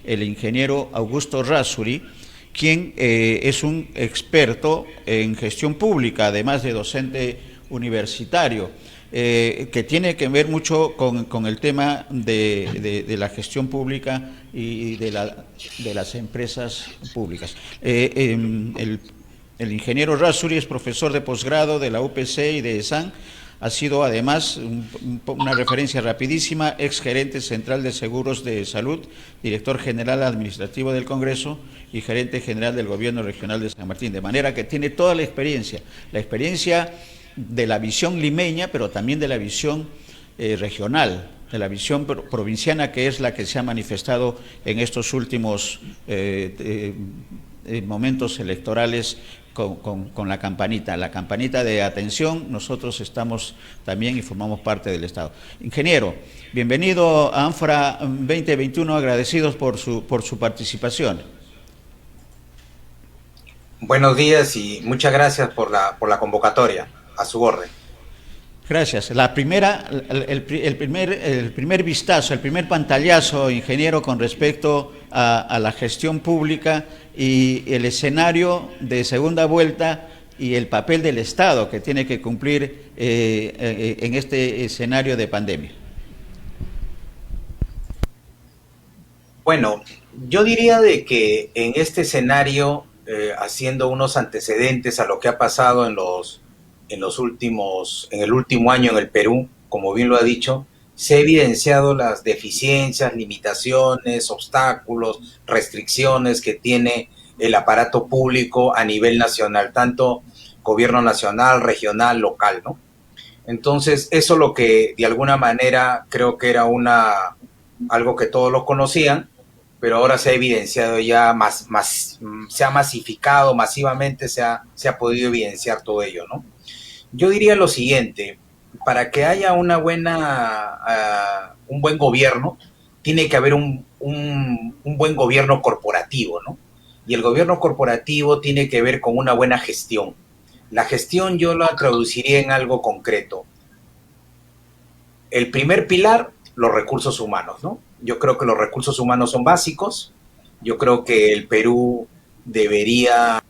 el ingeniero Augusto Razzuri, quien es un experto en gestión pública, además de docente universitario, que tiene que ver mucho con el tema de la gestión pública y de las empresas públicas. El ingeniero Razzuri es profesor de posgrado de la UPC y de ESAN. Ha sido además una referencia rapidísima, ex gerente central de seguros de salud, director general administrativo del Congreso y gerente general del gobierno regional de San Martín. De manera que tiene toda la experiencia de la visión limeña, pero también de la visión regional, de la visión provinciana, que es la que se ha manifestado en estos últimos momentos electorales con la campanita de atención. Nosotros estamos también y formamos parte del Estado. Ingeniero, bienvenido a Ánfora 2021, agradecidos por su participación. Buenos días y muchas gracias por la convocatoria, a su orden. Gracias. El primer vistazo, el primer pantallazo, ingeniero, con respecto a la gestión pública y el escenario de segunda vuelta y el papel del Estado que tiene que cumplir en este escenario de pandemia. Bueno, yo diría de que en este escenario, haciendo unos antecedentes a lo que ha pasado en el último año en el Perú, como bien lo ha dicho, se ha evidenciado las deficiencias, limitaciones, obstáculos, restricciones que tiene el aparato público a nivel nacional, tanto gobierno nacional, regional, local, ¿no? Entonces, eso lo que de alguna manera creo que era algo que todos lo conocían, pero ahora se ha evidenciado ya se ha masificado masivamente, se ha podido evidenciar todo ello, ¿no? Yo diría lo siguiente: para que haya un buen gobierno, tiene que haber un buen gobierno corporativo, ¿no? Y el gobierno corporativo tiene que ver con una buena gestión. La gestión yo la traduciría en algo concreto. El primer pilar, los recursos humanos, ¿no? Yo creo que los recursos humanos son básicos. Yo creo que el Perú ya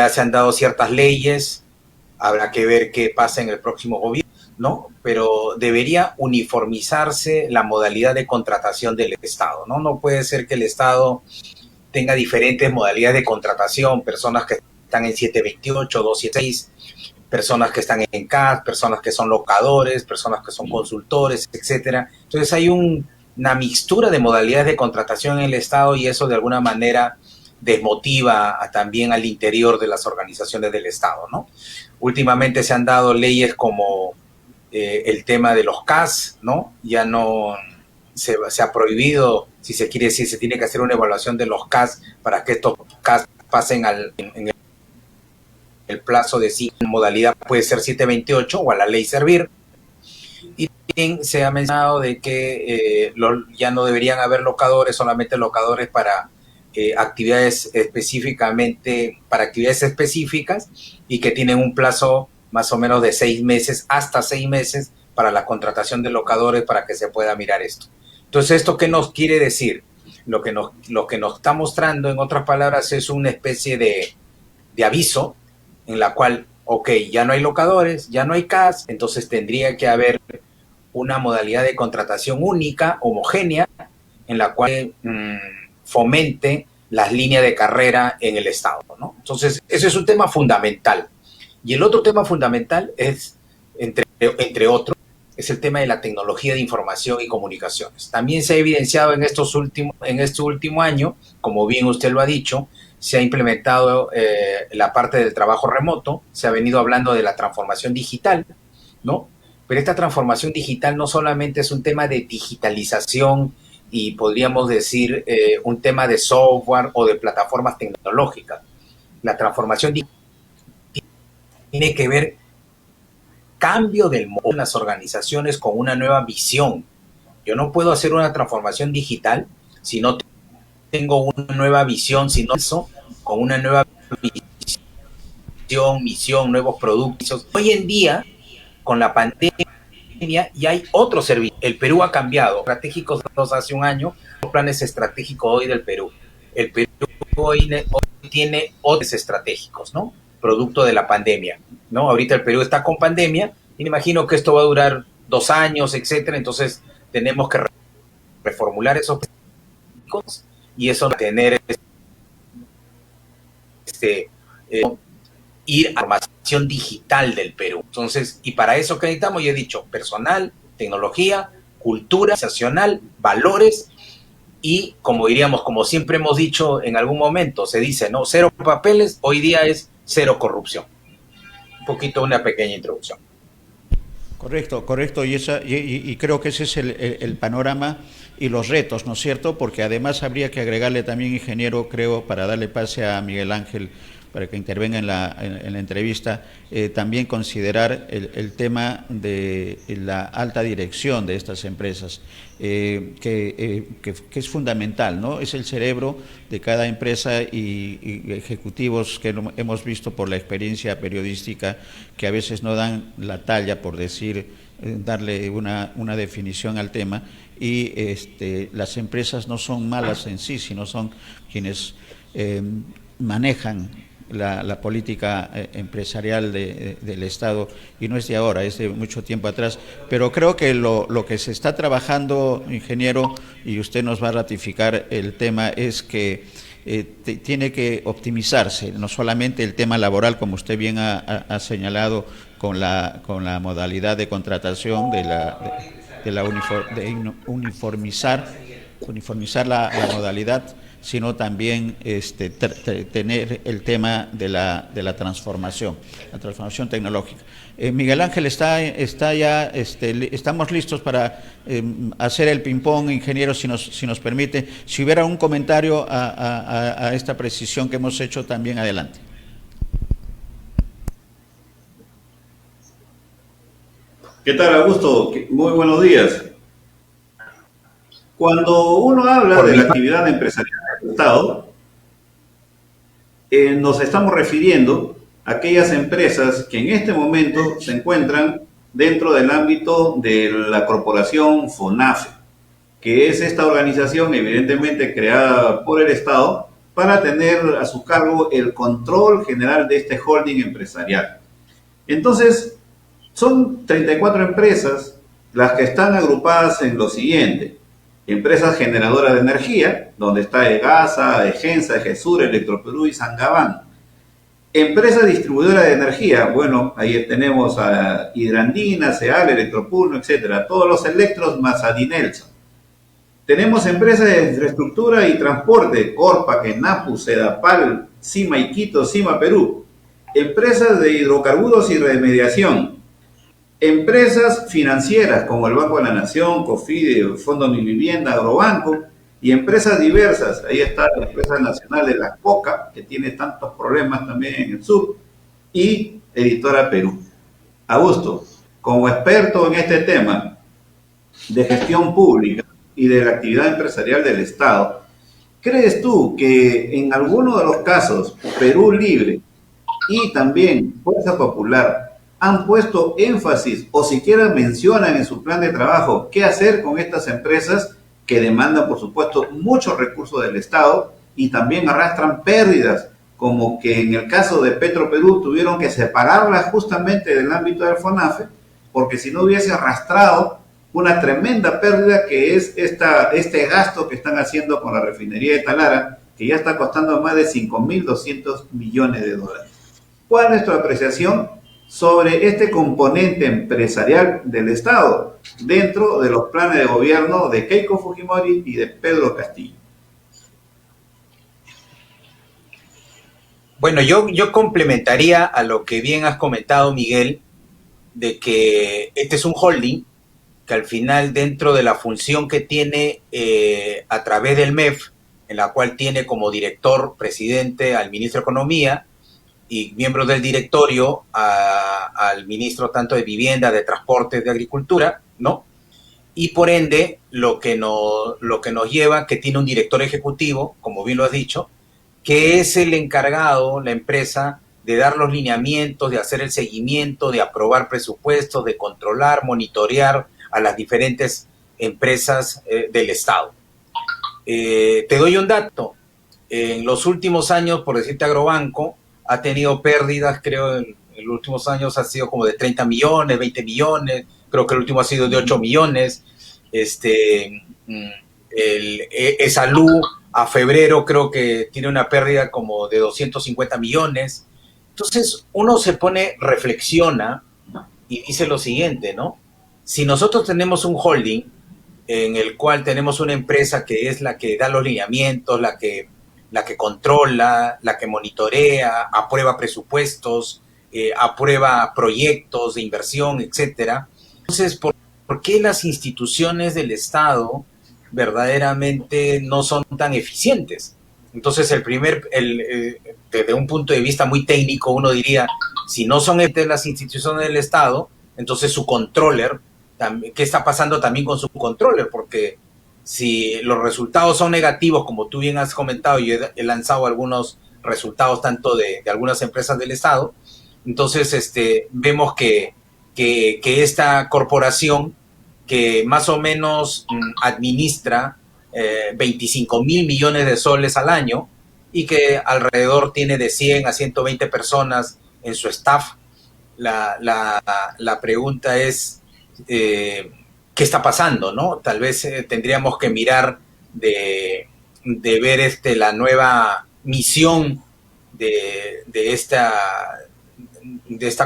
se han dado ciertas leyes, habrá que ver qué pasa en el próximo gobierno, ¿no? Pero debería uniformizarse la modalidad de contratación del Estado, ¿no? No puede ser que el Estado tenga diferentes modalidades de contratación, personas que están en 728, 276, personas que están en CAS, personas que son locadores, personas que son consultores, etcétera. Entonces hay una mixtura de modalidades de contratación en el Estado y eso de alguna manera desmotiva también al interior de las organizaciones del Estado, ¿no? Últimamente se han dado leyes como el tema de los CAS, ¿no? Ya no se ha prohibido, si se quiere decir, se tiene que hacer una evaluación de los CAS para que estos CAS pasen en el plazo de modalidad puede ser 728 o a la ley servir. Y también se ha mencionado de que ya no deberían haber locadores, solamente locadores para actividades específicas y que tienen un plazo más o menos de 6 meses, hasta 6 meses para la contratación de locadores para que se pueda mirar esto. Entonces, ¿esto qué nos quiere decir? Lo que nos está mostrando, en otras palabras, es una especie de aviso en la cual, ok, ya no hay locadores, ya no hay CAS, entonces tendría que haber una modalidad de contratación única, homogénea, en la cual fomente las líneas de carrera en el Estado, ¿no? Entonces, ese es un tema fundamental. Y el otro tema fundamental es, entre otros, es el tema de la tecnología de información y comunicaciones. También se ha evidenciado en este último año, como bien usted lo ha dicho, se ha implementado la parte del trabajo remoto, se ha venido hablando de la transformación digital, ¿no? Pero esta transformación digital no solamente es un tema de digitalización y podríamos decir un tema de software o de plataformas tecnológicas. La transformación digital tiene que ver cambio del modo en las organizaciones con una nueva visión. Yo no puedo hacer una transformación digital si no tengo una nueva visión, sino eso, con una nueva visión, misión, nuevos productos. Hoy en día, con la pandemia, y hay otros servicios. El Perú ha cambiado, estratégicos hace un año, planes estratégicos hoy del Perú. El Perú hoy tiene otros estratégicos, ¿no? Producto de la pandemia, ¿no? Ahorita el Perú está con pandemia y me imagino que esto va a durar 2 años, etcétera. Entonces tenemos que reformular esos estratégicos y eso va a tener ir a la formación digital del Perú. Entonces, y para eso que necesitamos, ya he dicho, personal, tecnología, cultura organizacional, valores y, como diríamos, como siempre hemos dicho en algún momento, se dice, ¿no? 0 papeles, hoy día es 0 corrupción. Un poquito, una pequeña introducción. Correcto, correcto, y creo que ese es el panorama y los retos, ¿no es cierto? Porque además habría que agregarle también, ingeniero, creo, para darle pase a Miguel Ángel, para que intervenga en la entrevista, también considerar el tema de la alta dirección de estas empresas, que es fundamental, ¿no? Es el cerebro de cada empresa y ejecutivos que hemos visto por la experiencia periodística que a veces no dan la talla, por decir, darle una definición al tema, y las empresas no son malas en sí, sino son quienes manejan la política empresarial del Estado, y no es de ahora, es de mucho tiempo atrás, pero creo que lo que se está trabajando, ingeniero, y usted nos va a ratificar el tema, es que tiene que optimizarse, no solamente el tema laboral, como usted bien ha señalado, con la modalidad de contratación, de uniformizar la modalidad, sino también tener el tema de la transformación tecnológica. Miguel Ángel está ya, estamos listos para hacer el ping-pong, ingeniero, si nos permite. Si hubiera un comentario a esta precisión que hemos hecho, también adelante. ¿Qué tal, Augusto? Muy buenos días. Cuando uno habla de la actividad empresarial del Estado, nos estamos refiriendo a aquellas empresas que en este momento se encuentran dentro del ámbito de la corporación FONAFE, que es esta organización evidentemente creada por el Estado para tener a su cargo el control general de este holding empresarial. Entonces, son 34 empresas las que están agrupadas en lo siguiente: empresas generadoras de energía, donde está EGASA, EGENSA, EGESUR, Electroperú y Sangabán. Empresas distribuidoras de energía, bueno, ahí tenemos a Hidrandina, SEAL, Electropulno, etcétera, todos los electros más Adinelson. Tenemos empresas de infraestructura y transporte, Corpa, Kenapu, Sedapal, Cima Iquito, Cima Perú. Empresas de hidrocarburos y remediación. Empresas financieras como el Banco de la Nación, COFIDE, el Fondo Mi Vivienda, Agrobanco, y empresas diversas. Ahí está la empresa nacional de la Coca, que tiene tantos problemas también en el sur, y Editora Perú. Augusto, como experto en este tema de gestión pública y de la actividad empresarial del Estado, ¿crees tú que en alguno de los casos Perú Libre y también Fuerza Popular han puesto énfasis o siquiera mencionan en su plan de trabajo qué hacer con estas empresas que demandan, por supuesto, muchos recursos del Estado y también arrastran pérdidas, como que en el caso de Petroperú tuvieron que separarlas justamente del ámbito del FONAFE, porque si no hubiese arrastrado una tremenda pérdida que es este gasto que están haciendo con la refinería de Talara, que ya está costando más de 5.200 millones de dólares. ¿Cuál es tu apreciación sobre este componente empresarial del Estado dentro de los planes de gobierno de Keiko Fujimori y de Pedro Castillo? Bueno, yo complementaría a lo que bien has comentado, Miguel, de que este es un holding que al final, dentro de la función que tiene a través del MEF, en la cual tiene como director presidente al ministro de Economía y miembros del directorio al ministro tanto de Vivienda, de Transportes, de Agricultura, ¿no? Y por ende, lo que nos lleva, que tiene un director ejecutivo, como bien lo has dicho, que es el encargado, la empresa, de dar los lineamientos, de hacer el seguimiento, de aprobar presupuestos, de controlar, monitorear a las diferentes empresas del Estado. Te doy un dato. En los últimos años, por decirte, Agrobanco ha tenido pérdidas, creo, en los últimos años ha sido como de 30 millones, 20 millones, creo que el último ha sido de 8 millones. Salud a febrero creo que tiene una pérdida como de 250 millones. Entonces uno se pone, reflexiona y dice lo siguiente, ¿no? Si nosotros tenemos un holding en el cual tenemos una empresa que es la que da los lineamientos, la que controla, la que monitorea, aprueba presupuestos, aprueba proyectos de inversión, etcétera. Entonces, ¿por qué las instituciones del Estado verdaderamente no son tan eficientes? Entonces, desde un punto de vista muy técnico, uno diría, si no son las instituciones del Estado, entonces su controller, ¿qué está pasando también con su controller? Porque si los resultados son negativos, como tú bien has comentado, yo he lanzado algunos resultados tanto de algunas empresas del Estado, entonces vemos que esta corporación que más o menos administra 25 mil millones de soles al año y que alrededor tiene de 100 a 120 personas en su staff, la pregunta es ¿qué está pasando? ¿No? Tal vez tendríamos que mirar de ver la nueva misión de esta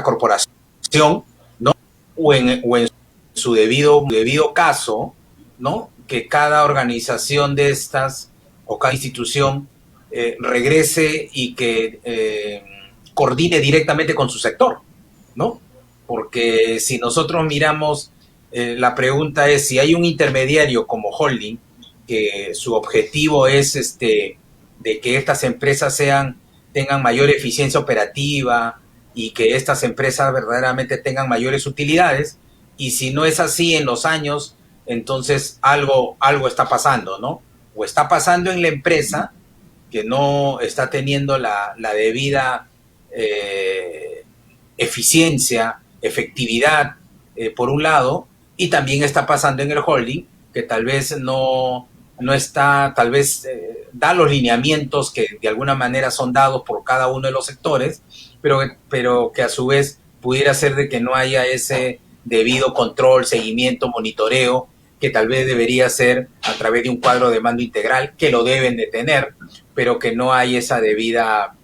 corporación, ¿no? O en su debido caso, ¿no? Que cada organización de estas o cada institución regrese y que coordine directamente con su sector, ¿no? Porque si nosotros miramos, la pregunta es si hay un intermediario como holding que su objetivo es de que estas empresas tengan mayor eficiencia operativa y que estas empresas verdaderamente tengan mayores utilidades, y si no es así en los años, entonces algo está pasando, ¿no? O está pasando en la empresa que no está teniendo la debida eficiencia, efectividad, por un lado, y también está pasando en el holding que tal vez no está, tal vez da los lineamientos que de alguna manera son dados por cada uno de los sectores, pero que a su vez pudiera ser de que no haya ese debido control, seguimiento, monitoreo, que tal vez debería ser a través de un cuadro de mando integral, que lo deben de tener, pero que no hay esa debida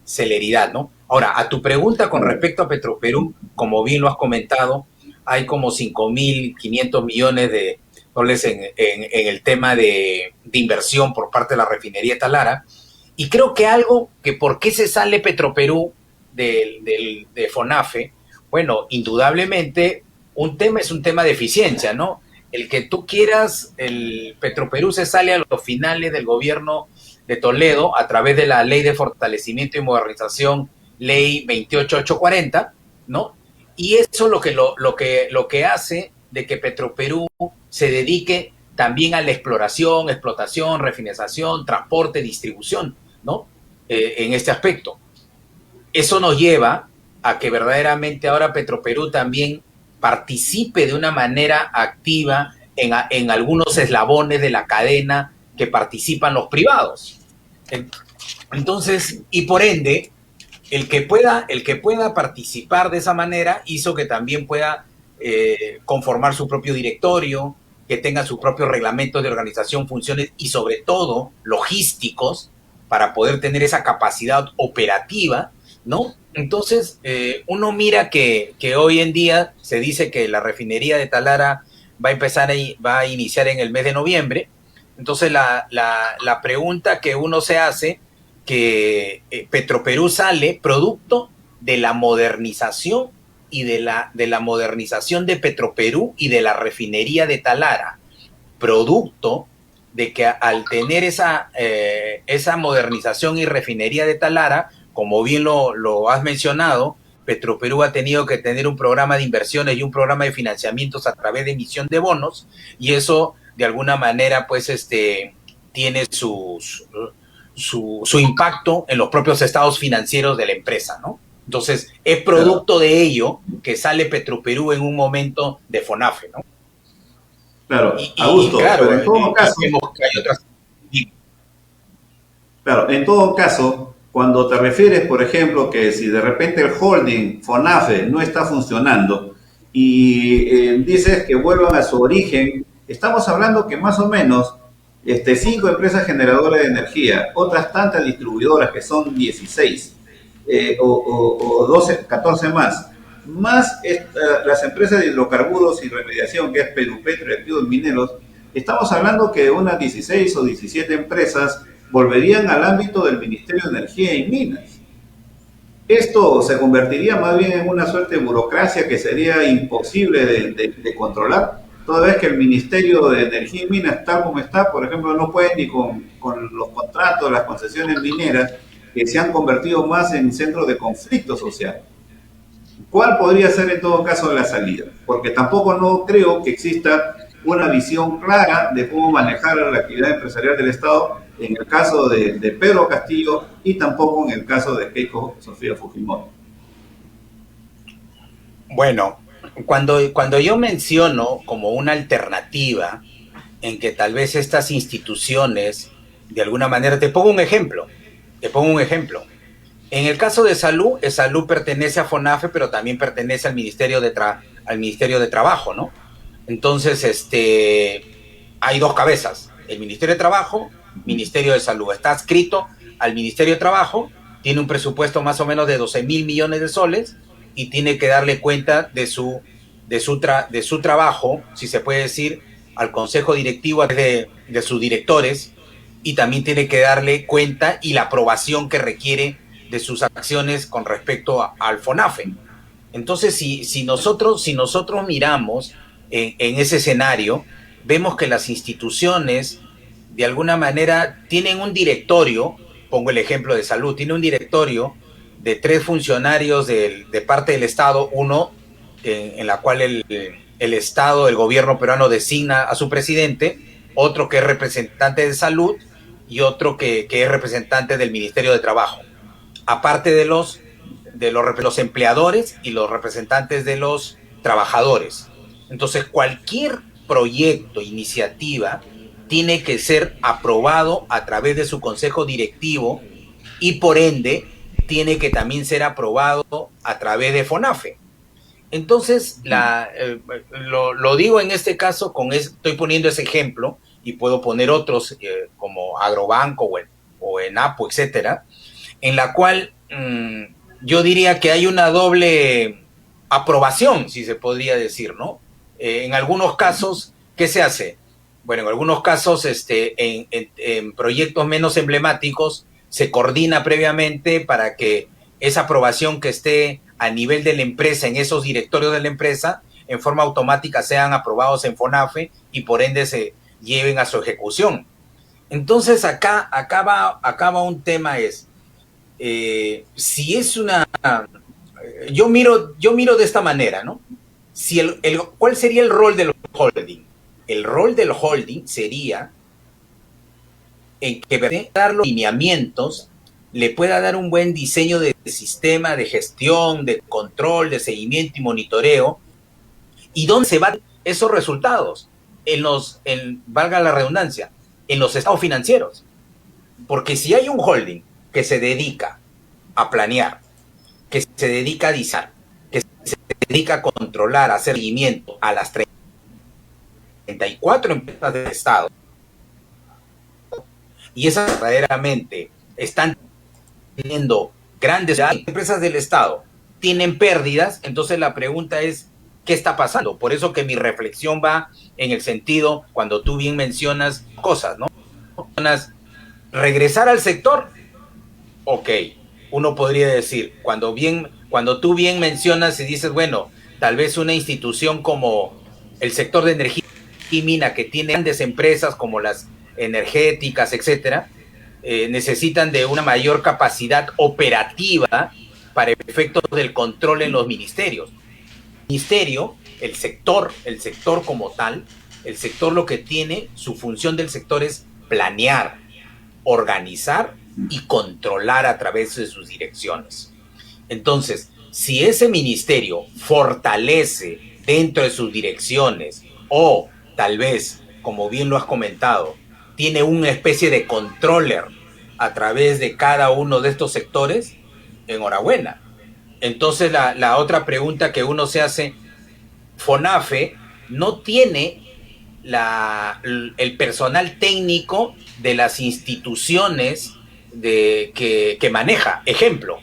celeridad, ¿no? Ahora, a tu pregunta con respecto a Petroperú, como bien lo has comentado, hay como 5.500 millones de dólares en el tema de inversión por parte de la refinería de Talara, y creo que algo que por qué se sale Petroperú de FONAFE, bueno, indudablemente un tema es un tema de eficiencia, ¿no? El que tú quieras, el Petroperú se sale a los finales del gobierno de Toledo a través de la Ley de Fortalecimiento y Modernización, Ley 28840, ¿no? Y eso lo que hace de que Petroperú se dedique también a la exploración, explotación, refinación, transporte, distribución, ¿no? En este aspecto. Eso nos lleva a que verdaderamente ahora Petroperú también participe de una manera activa en algunos eslabones de la cadena que participan los privados. Entonces, y por ende, el que pueda participar de esa manera hizo que también pueda conformar su propio directorio, que tenga sus propios reglamentos de organización, funciones y sobre todo logísticos para poder tener esa capacidad operativa, ¿no? Entonces, uno mira que hoy en día se dice que la refinería de Talara va a iniciar en el mes de noviembre. Entonces, la pregunta que uno se hace, que Petroperú sale producto de la modernización y de la modernización de Petroperú y de la refinería de Talara, producto de que al tener esa modernización y refinería de Talara, como bien lo has mencionado, Petroperú ha tenido que tener un programa de inversiones y un programa de financiamientos a través de emisión de bonos, y eso de alguna manera pues tiene su impacto en los propios estados financieros de la empresa, ¿no? Entonces, es producto de ello que sale Petroperú en un momento de FONAFE, ¿no? Claro, Augusto, claro, pero en todo caso... vemos que hay otras... Claro, en todo caso, cuando te refieres, por ejemplo, que si de repente el holding FONAFE no está funcionando y dices que vuelvan a su origen, estamos hablando que más o menos 5 empresas generadoras de energía, otras tantas distribuidoras que son 16 o 12, 14 más las empresas de hidrocarburos y remediación, que es Perú Petro y Activos Mineros, estamos hablando que unas 16 o 17 empresas volverían al ámbito del Ministerio de Energía y Minas. Esto se convertiría más bien en una suerte de burocracia que sería imposible de controlar, toda vez que el Ministerio de Energía y Minas, tal como está, por ejemplo, no puede ni con los contratos, las concesiones mineras, que se han convertido más en centros de conflicto social. ¿Cuál podría ser en todo caso la salida? Porque tampoco no creo que exista una visión clara de cómo manejar la actividad empresarial del Estado en el caso de Pedro Castillo y tampoco en el caso de Keiko Sofía Fujimori. Bueno, cuando yo menciono como una alternativa en que tal vez estas instituciones, de alguna manera, te pongo un ejemplo. En el caso de salud, salud pertenece a FONAFE, pero también pertenece al Ministerio de Trabajo, ¿no? Entonces, hay dos cabezas, el Ministerio de Trabajo, Ministerio de Salud. Está adscrito al Ministerio de Trabajo, tiene un presupuesto más o menos de 12.000 millones de soles y tiene que darle cuenta de su trabajo, si se puede decir, al Consejo Directivo de sus directores, y también tiene que darle cuenta y la aprobación que requiere de sus acciones con respecto al FONAFE. Entonces, si nosotros miramos en ese escenario, vemos que las instituciones de alguna manera tienen un directorio, pongo el ejemplo de salud, tiene un directorio de 3 funcionarios de parte del Estado, uno en la cual el Estado, el gobierno peruano designa a su presidente, otro que es representante de salud y otro que es representante del Ministerio de Trabajo, aparte de los empleadores y los representantes de los trabajadores. Entonces, cualquier proyecto, iniciativa, tiene que ser aprobado a través de su consejo directivo y por ende tiene que también ser aprobado a través de FONAFE. Entonces, lo digo en este caso, estoy poniendo ese ejemplo y puedo poner otros como Agrobanco o ENAPO, etcétera, en la cual yo diría que hay una doble aprobación, si se podría decir, ¿no? En algunos casos, ¿qué se hace? Bueno, en algunos casos, en proyectos menos emblemáticos, se coordina previamente para que esa aprobación que esté a nivel de la empresa, en esos directorios de la empresa, en forma automática sean aprobados en FONAFE y por ende se lleven a su ejecución. Entonces, acá va un tema si es una... Yo miro de esta manera, ¿no? ¿Cuál sería el rol del holding? El rol del holding sería en que dar los lineamientos, le pueda dar un buen diseño de sistema de gestión, de control, de seguimiento y monitoreo, y dónde se van esos resultados, valga la redundancia, en los estados financieros. Porque si hay un holding que se dedica a planear, que se dedica a diseñar, que se dedica a controlar, a hacer seguimiento a las 34 empresas del Estado, y esas verdaderamente están teniendo grandes empresas del Estado, tienen pérdidas, entonces la pregunta es, ¿qué está pasando? Por eso que mi reflexión va en el sentido, cuando tú bien mencionas cosas, ¿no? Regresar al sector, ok, uno podría decir, cuando tú bien mencionas y dices, bueno, tal vez una institución como el sector de energía y mina, que tiene grandes empresas como las energéticas, etcétera, necesitan de una mayor capacidad operativa para efectos del control en los ministerios. El ministerio, el sector como tal, el sector lo que tiene, su función del sector es planear, organizar y controlar a través de sus direcciones. Entonces, si ese ministerio fortalece dentro de sus direcciones o tal vez, como bien lo has comentado, tiene una especie de controller a través de cada uno de estos sectores, enhorabuena. Entonces la otra pregunta que uno se hace, FONAFE no tiene el personal técnico de las instituciones que maneja. Ejemplo,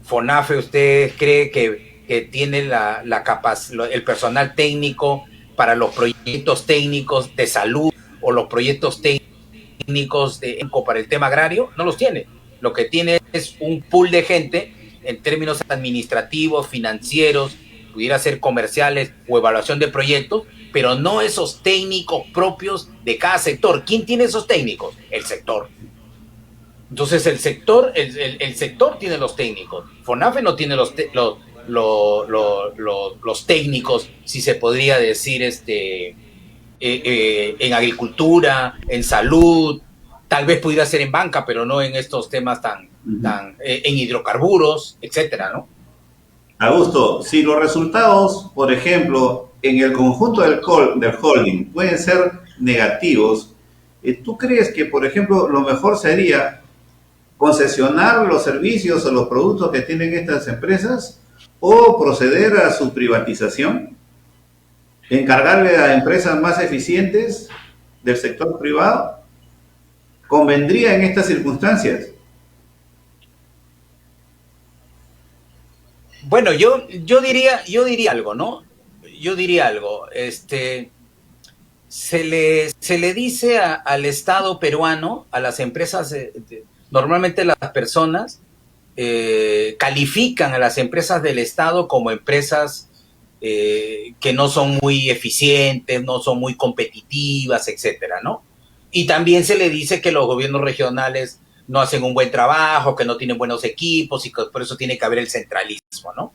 FONAFE, ¿usted cree que tiene el personal técnico para los proyectos técnicos de salud o los proyectos técnicos para el tema agrario? No los tiene. Lo que tiene es un pool de gente en términos administrativos, financieros, pudiera ser comerciales o evaluación de proyectos, pero no esos técnicos propios de cada sector. ¿Quién tiene esos técnicos? El sector. Entonces el sector tiene los técnicos. FONAFE no tiene los técnicos, si se podría decir, en agricultura, en salud, tal vez pudiera ser en banca, pero no en estos temas en hidrocarburos, etcétera, ¿no? Augusto, si los resultados, por ejemplo, en el conjunto del holding pueden ser negativos, ¿tú crees que, por ejemplo, lo mejor sería concesionar los servicios o los productos que tienen estas empresas o proceder a su privatización? ¿Encargarle a empresas más eficientes del sector privado? ¿Convendría en estas circunstancias? Bueno, yo diría algo, ¿no? Yo diría algo. Se le dice al Estado peruano, a las empresas, normalmente las personas califican a las empresas del Estado como empresas que no son muy eficientes, no son muy competitivas, etcétera, ¿no? Y también se le dice que los gobiernos regionales no hacen un buen trabajo, que no tienen buenos equipos y que por eso tiene que haber el centralismo, ¿no?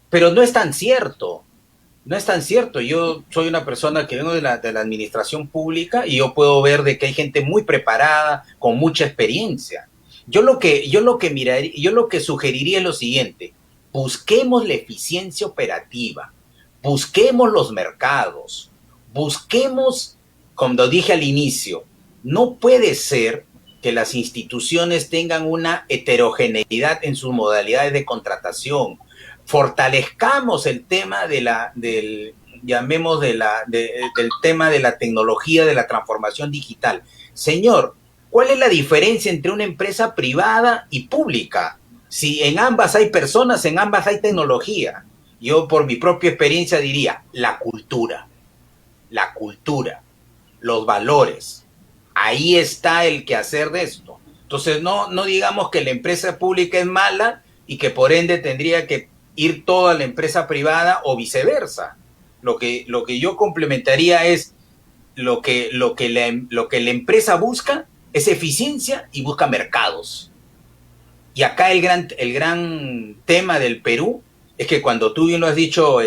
Pero no es tan cierto, no es tan cierto. Yo soy una persona que vengo de la administración pública y yo puedo ver de que hay gente muy preparada, con mucha experiencia. Yo lo que sugeriría es lo siguiente: busquemos la eficiencia operativa, busquemos los mercados, busquemos, como dije al inicio, no puede ser que las instituciones tengan una heterogeneidad en sus modalidades de contratación. Fortalezcamos el tema del tema de la tecnología, de la transformación digital. Señor, ¿cuál es la diferencia entre una empresa privada y pública? Si en ambas hay personas, en ambas hay tecnología. Yo por mi propia experiencia diría la cultura, los valores. Ahí está el quehacer de esto. Entonces no digamos que la empresa pública es mala y que por ende tendría que ir toda la empresa privada o viceversa. Lo que yo complementaría es lo que la empresa busca es eficiencia y busca mercados. Y acá el gran tema del Perú es que, cuando tú bien lo has dicho,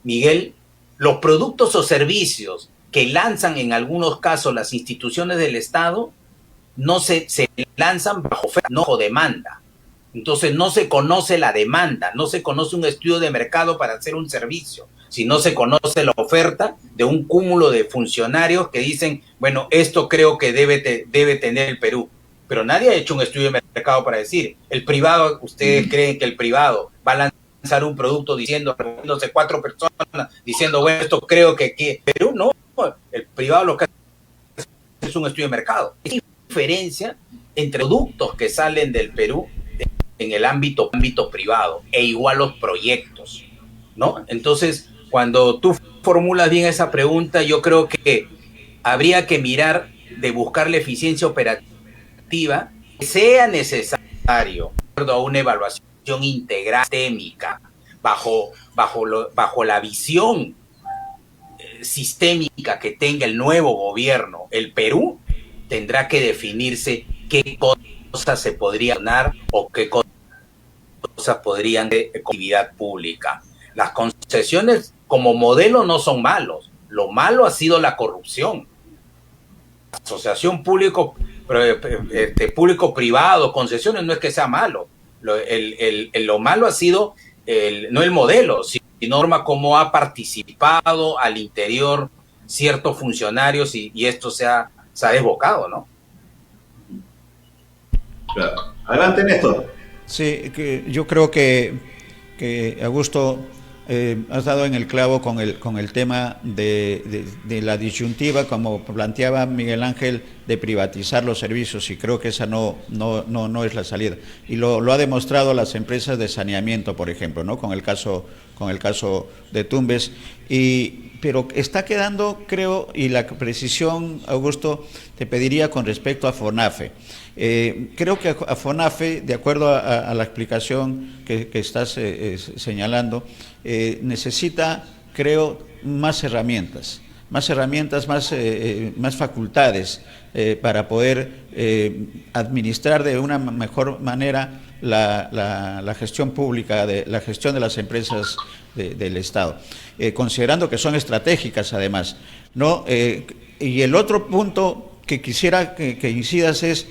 Miguel, los productos o servicios que lanzan en algunos casos las instituciones del Estado no se lanzan bajo oferta, no bajo demanda. Entonces no se conoce la demanda, no se conoce un estudio de mercado para hacer un servicio, sino se conoce la oferta de un cúmulo de funcionarios que dicen, bueno, esto creo que debe tener el Perú. Pero nadie ha hecho un estudio de mercado para decir, el privado, ¿ustedes creen que el privado va a lanzar un producto diciendo, reuniéndose 4 personas, diciendo, bueno, esto creo que aquí? Perú no, el privado lo que hace es un estudio de mercado. Hay diferencia entre productos que salen del Perú en el ámbito privado e igual los proyectos, ¿no? Entonces, cuando tú formulas bien esa pregunta, yo creo que habría que mirar de buscar la eficiencia operativa que sea necesario, de acuerdo a una evaluación integral sistémica, bajo la visión sistémica que tenga el nuevo gobierno. El Perú tendrá que definirse qué cosas se podrían donar o qué cosas podrían ser actividad pública. Las concesiones como modelo no son malos. Lo malo ha sido la corrupción. Asociación público-privado, concesiones, no es que sea malo. Lo malo ha sido no el modelo, sino la norma como ha participado al interior ciertos funcionarios y esto se ha desbocado, ¿no? Claro. Adelante, Néstor. Sí, que yo creo que Augusto, has dado en el clavo con el tema de la disyuntiva, como planteaba Miguel Ángel, de privatizar los servicios, y creo que esa no es la salida. Y lo ha demostrado las empresas de saneamiento, por ejemplo, ¿no? Con el caso de Tumbes. Pero está quedando, creo, y la precisión, Augusto, te pediría con respecto a FONAFE. Creo que a FONAFE, de acuerdo a la explicación que estás señalando, necesita, creo, más herramientas, más facultades para poder administrar de una mejor manera la gestión pública, la gestión de las empresas del Estado, considerando que son estratégicas además, ¿no? Y el otro punto que quisiera que incidas es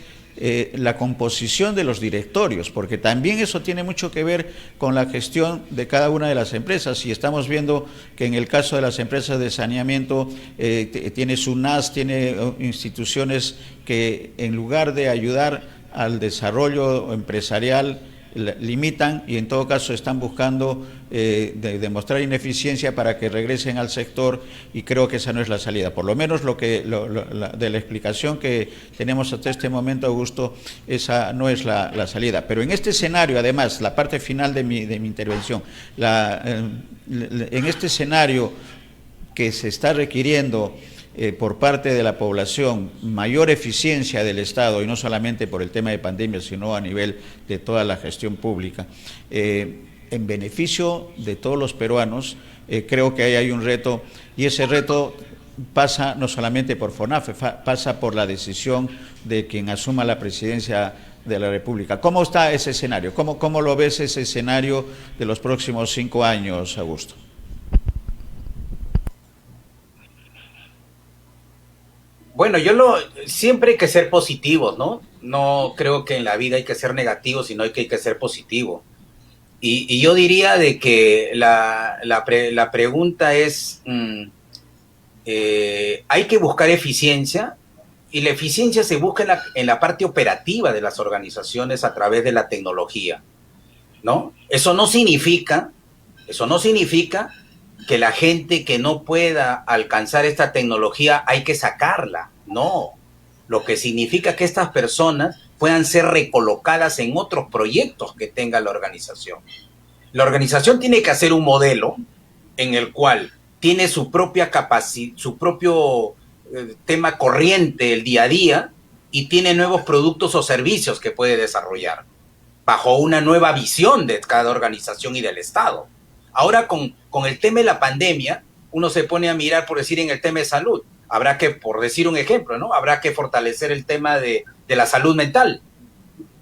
la composición de los directorios, porque también eso tiene mucho que ver con la gestión de cada una de las empresas, y estamos viendo que en el caso de las empresas de saneamiento tiene SUNAS, tiene instituciones que en lugar de ayudar al desarrollo empresarial limitan, y en todo caso están buscando demostrar ineficiencia para que regresen al sector, y creo que esa no es la salida. Por lo menos de la explicación que tenemos hasta este momento, Augusto, esa no es la salida. Pero en este escenario, además, la parte final de mi intervención, en este escenario que se está requiriendo por parte de la población mayor eficiencia del Estado, y no solamente por el tema de pandemia, sino a nivel de toda la gestión pública, en beneficio de todos los peruanos, creo que ahí hay un reto, y ese reto pasa no solamente por FONAFE, pasa por la decisión de quien asuma la presidencia de la República. ¿Cómo está ese escenario? ¿Cómo lo ves ese escenario de los próximos 5 años, Augusto? Bueno, siempre hay que ser positivos, ¿no? No creo que en la vida hay que ser negativo, sino que hay que ser positivo. Y yo diría de que la pregunta es, hay que buscar eficiencia, y la eficiencia se busca en la parte operativa de las organizaciones a través de la tecnología, ¿no? Eso no significa que la gente que no pueda alcanzar esta tecnología hay que sacarla, no. Lo que significa que estas personas puedan ser recolocadas en otros proyectos que tenga la organización. La organización tiene que hacer un modelo en el cual tiene su propia capacidad, su propio tema corriente el día a día, y tiene nuevos productos o servicios que puede desarrollar bajo una nueva visión de cada organización y del Estado. Ahora con el tema de la pandemia, uno se pone a mirar, por decir, en el tema de salud. Habrá que, por decir un ejemplo, ¿no? Habrá que fortalecer el tema de la salud mental.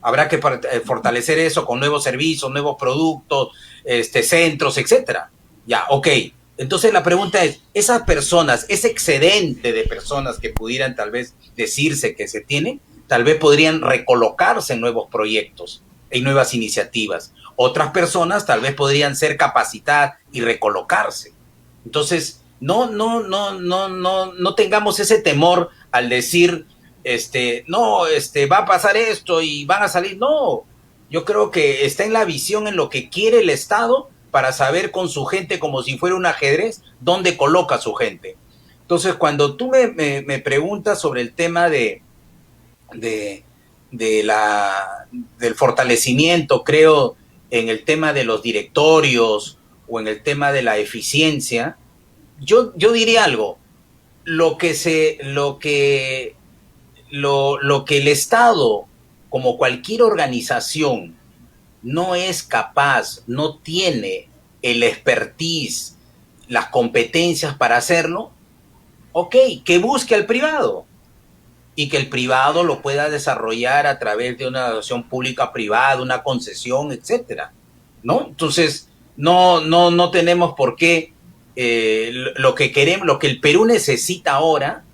Habrá que fortalecer eso con nuevos servicios, nuevos productos, centros, etcétera. Ya, ok. Entonces la pregunta es, esas personas, ese excedente de personas que pudieran tal vez decirse que se tiene, tal vez podrían recolocarse en nuevos proyectos, en nuevas iniciativas. Otras personas tal vez podrían ser capacitadas y recolocarse. Entonces, no tengamos ese temor al decir, va a pasar esto y van a salir. No, yo creo que está en la visión, en lo que quiere el Estado, para saber con su gente, como si fuera un ajedrez, dónde coloca a su gente. Entonces, cuando tú me preguntas sobre el tema del fortalecimiento, creo, en el tema de los directorios o en el tema de la eficiencia, yo diría algo. Lo que el Estado, como cualquier organización, no es capaz, no tiene el expertise, las competencias para hacerlo, ok, que busque al privado, y que el privado lo pueda desarrollar a través de una asociación pública-privada, una concesión, etcétera, ¿no? Entonces, no tenemos por qué, lo que queremos, lo que el Perú necesita ahora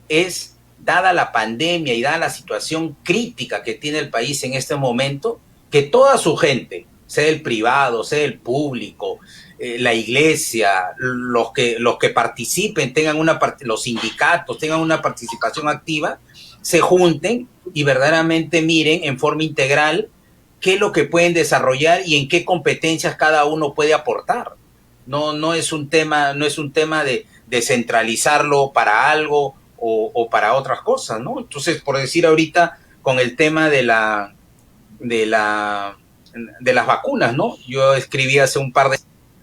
es, dada la pandemia y dada la situación crítica que tiene el país en este momento, que toda su gente, sea el privado, sea el público, la iglesia, los que participen, los sindicatos tengan una participación activa, se junten y verdaderamente miren en forma integral qué es lo que pueden desarrollar y en qué competencias cada uno puede aportar. No es un tema de descentralizarlo para algo o para otras cosas, ¿no? Entonces, por decir ahorita, con el tema de las vacunas, ¿no? Yo escribí hace un par de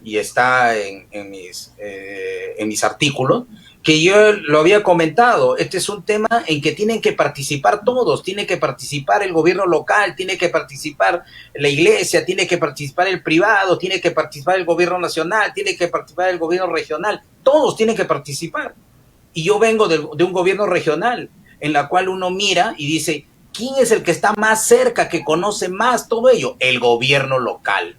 y está en mis artículos, que yo lo había comentado. Este es un tema en que tienen que participar todos, tiene que participar el gobierno local, tiene que participar la iglesia, tiene que participar el privado, tiene que participar el gobierno nacional, tiene que participar el gobierno regional, todos tienen que participar. Y yo vengo de un gobierno regional, en la cual uno mira y dice, ¿quién es el que está más cerca, que conoce más todo ello? El gobierno local,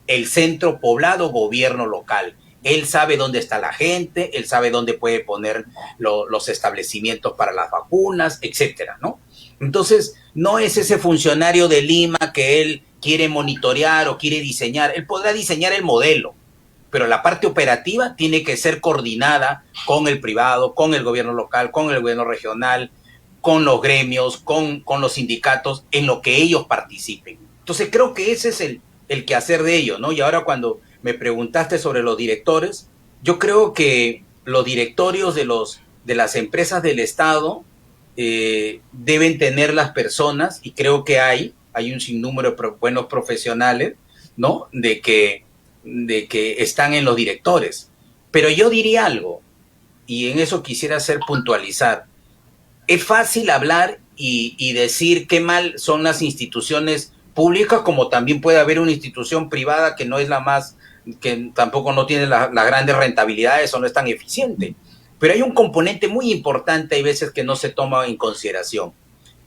el centro poblado, gobierno local. Él sabe dónde está la gente, él sabe dónde puede poner los establecimientos para las vacunas, etcétera, ¿no? Entonces, no es ese funcionario de Lima que él quiere monitorear o quiere diseñar. Él podrá diseñar el modelo, pero la parte operativa tiene que ser coordinada con el privado, con el gobierno local, con el gobierno regional, con los gremios, con los sindicatos, en lo que ellos participen. Entonces, creo que ese es el quehacer de ellos, ¿no? Y ahora cuando me preguntaste sobre los directores, yo creo que los directorios de las empresas del Estado deben tener las personas, y creo que hay un sinnúmero de buenos profesionales, ¿no? De que están en los directores. Pero yo diría algo, y en eso quisiera puntualizar. Es fácil hablar y decir qué mal son las instituciones públicas, como también puede haber una institución privada que no es la más, que tampoco no tiene las grandes rentabilidades o no es tan eficiente. Pero hay un componente muy importante, hay veces que no se toma en consideración.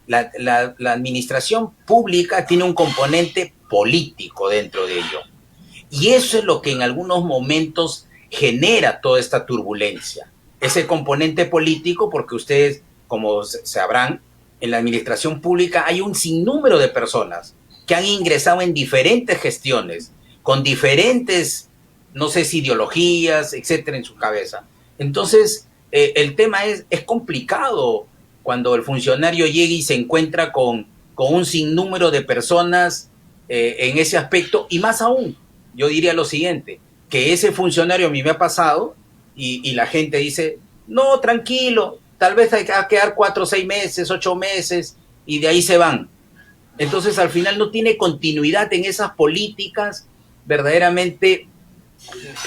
La administración pública tiene un componente político dentro de ello. Y eso es lo que en algunos momentos genera toda esta turbulencia. Ese componente político, porque ustedes, como sabrán, en la administración pública hay un sinnúmero de personas que han ingresado en diferentes gestiones, con diferentes, no sé si ideologías, etcétera, en su cabeza. Entonces, el tema es complicado cuando el funcionario llega y se encuentra con un sinnúmero de personas en ese aspecto, y más aún, yo diría lo siguiente, que ese funcionario a mí me ha pasado y la gente dice, no, tranquilo, tal vez hay que quedar 4, 6 meses, 8 meses, y de ahí se van. Entonces, al final no tiene continuidad en esas políticas, verdaderamente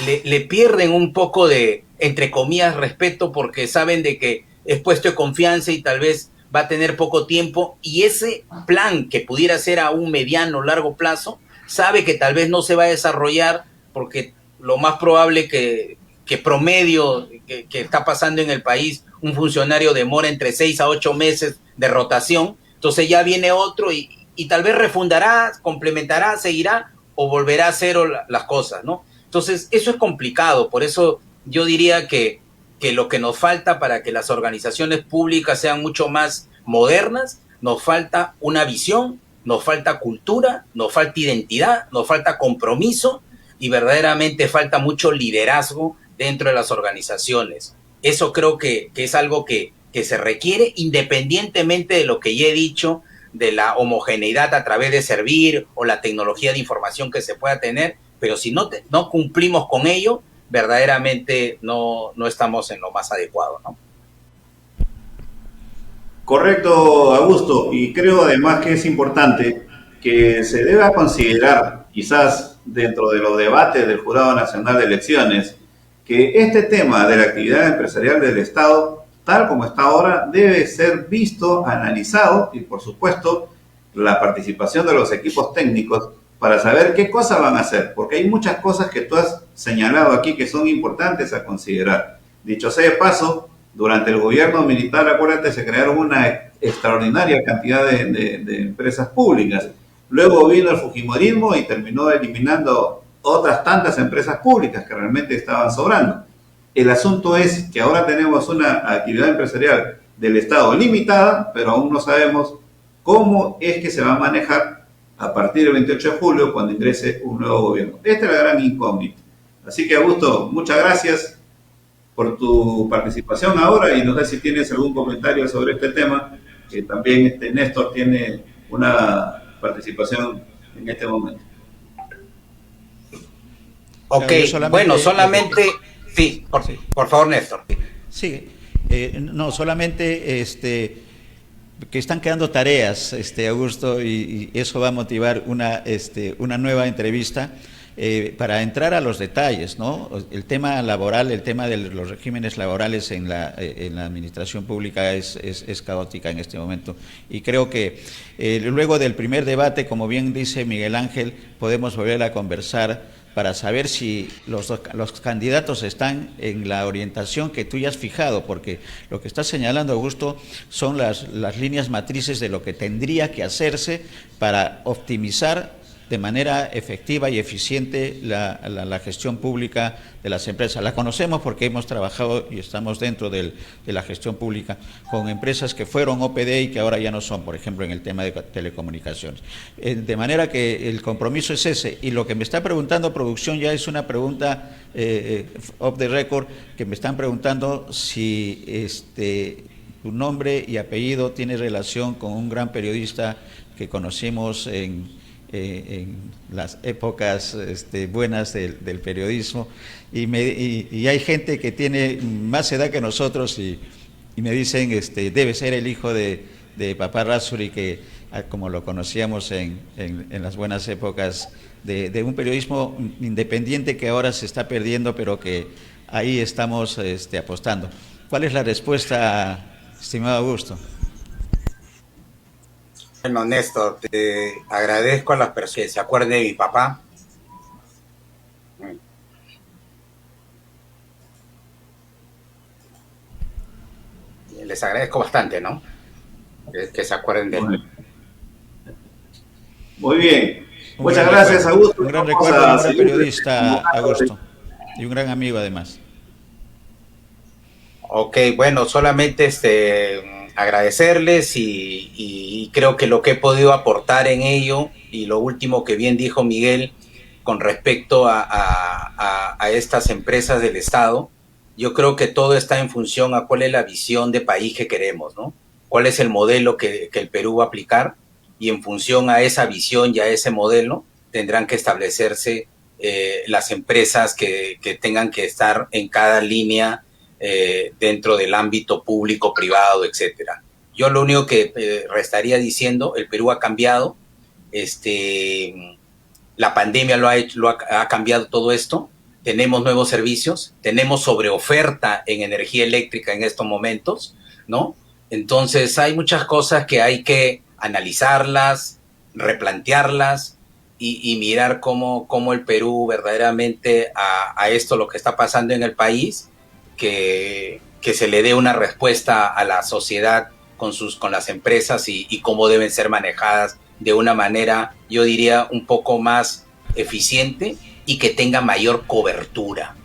le pierden un poco de, entre comillas, respeto, porque saben de que es puesto de confianza y tal vez va a tener poco tiempo, y ese plan que pudiera ser a un mediano o largo plazo, sabe que tal vez no se va a desarrollar, porque lo más probable que promedio que está pasando en el país, un funcionario demora entre 6 a 8 meses de rotación, entonces ya viene otro y tal vez refundará, complementará, seguirá o volverá a cero las cosas, ¿no? Entonces eso es complicado, por eso yo diría que lo que nos falta para que las organizaciones públicas sean mucho más modernas, nos falta una visión, nos falta cultura, nos falta identidad, nos falta compromiso y verdaderamente falta mucho liderazgo dentro de las organizaciones. Eso creo que es algo que se requiere, independientemente de lo que ya he dicho, de la homogeneidad a través de servir o la tecnología de información que se pueda tener, pero si no cumplimos con ello, verdaderamente no estamos en lo más adecuado, ¿no? Correcto, Augusto, y creo además que es importante que se deba considerar, quizás dentro de los debates del Jurado Nacional de Elecciones, que este tema de la actividad empresarial del Estado, tal como está ahora, debe ser visto, analizado y, por supuesto, la participación de los equipos técnicos para saber qué cosas van a hacer, porque hay muchas cosas que tú has señalado aquí que son importantes a considerar. Dicho sea de paso, durante el gobierno militar, acuérdate, se crearon una extraordinaria cantidad de empresas públicas. Luego vino el fujimorismo y terminó eliminando otras tantas empresas públicas que realmente estaban sobrando. El asunto es que ahora tenemos una actividad empresarial del Estado limitada, pero aún no sabemos cómo es que se va a manejar a partir del 28 de julio, cuando ingrese un nuevo gobierno. Esta es la gran incógnita. Así que, Augusto, muchas gracias por tu participación ahora y no sé si tienes algún comentario sobre este tema, que también Néstor tiene una participación en este momento. Ok, bueno, solamente... Sí, por favor, Néstor. Sí, no, solamente que están quedando tareas, Augusto, y eso va a motivar una nueva entrevista para entrar a los detalles, ¿no? El tema laboral, el tema de los regímenes laborales en la administración pública es caótica en este momento. Y creo que luego del primer debate, como bien dice Miguel Ángel, podemos volver a conversar para saber si los candidatos están en la orientación que tú ya has fijado, porque lo que estás señalando, Augusto, son las líneas matrices de lo que tendría que hacerse para optimizar de manera efectiva y eficiente la gestión pública de las empresas. La conocemos porque hemos trabajado y estamos dentro de la gestión pública con empresas que fueron OPD y que ahora ya no son, por ejemplo, en el tema de telecomunicaciones. De manera que el compromiso es ese. Y lo que me está preguntando producción ya es una pregunta off the record, que me están preguntando si tu nombre y apellido tiene relación con un gran periodista que conocimos en las épocas buenas del periodismo, y hay gente que tiene más edad que nosotros y me dicen debe ser el hijo de papá Errázuriz, que como lo conocíamos en las buenas épocas de un periodismo independiente que ahora se está perdiendo, pero que ahí estamos apostando. ¿Cuál es la respuesta, estimado Augusto? Bueno, Néstor, te agradezco a las personas que se acuerden de mi papá. Les agradezco bastante, ¿no? Que se acuerden de él. Muy bien. Muchas gracias, Augusto. Un gran recuerdo de un gran periodista, Augusto, y un gran amigo además. Ok, bueno, solamente agradecerles y creo que lo que he podido aportar en ello, y lo último que bien dijo Miguel con respecto a estas empresas del Estado, yo creo que todo está en función a cuál es la visión de país que queremos, ¿no? Cuál es el modelo que el Perú va a aplicar, y en función a esa visión y a ese modelo tendrán que establecerse las empresas que tengan que estar en cada línea dentro del ámbito público, privado, etcétera. Yo lo único que restaría diciendo, el Perú ha cambiado, la pandemia ha cambiado todo esto, tenemos nuevos servicios, tenemos sobreoferta en energía eléctrica en estos momentos, ¿no? Entonces hay muchas cosas que hay que analizarlas, replantearlas y mirar cómo el Perú verdaderamente a esto, lo que está pasando en el país, que se le dé una respuesta a la sociedad con las empresas y cómo deben ser manejadas de una manera, yo diría, un poco más eficiente y que tenga mayor cobertura,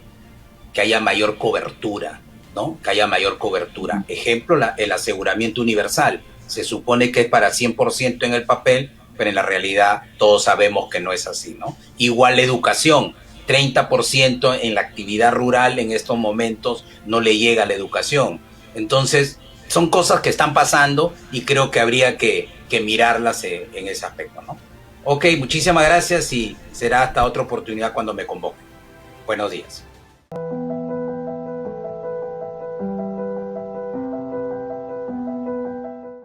que haya mayor cobertura, ¿no? Que haya mayor cobertura. Ejemplo, el aseguramiento universal. Se supone que es para 100% en el papel, pero en la realidad todos sabemos que no es así, ¿no? Igual la educación. 30% en la actividad rural en estos momentos no le llega a la educación. Entonces, son cosas que están pasando y creo que habría que mirarlas en ese aspecto, ¿no? Ok, muchísimas gracias y será hasta otra oportunidad cuando me convoquen. Buenos días.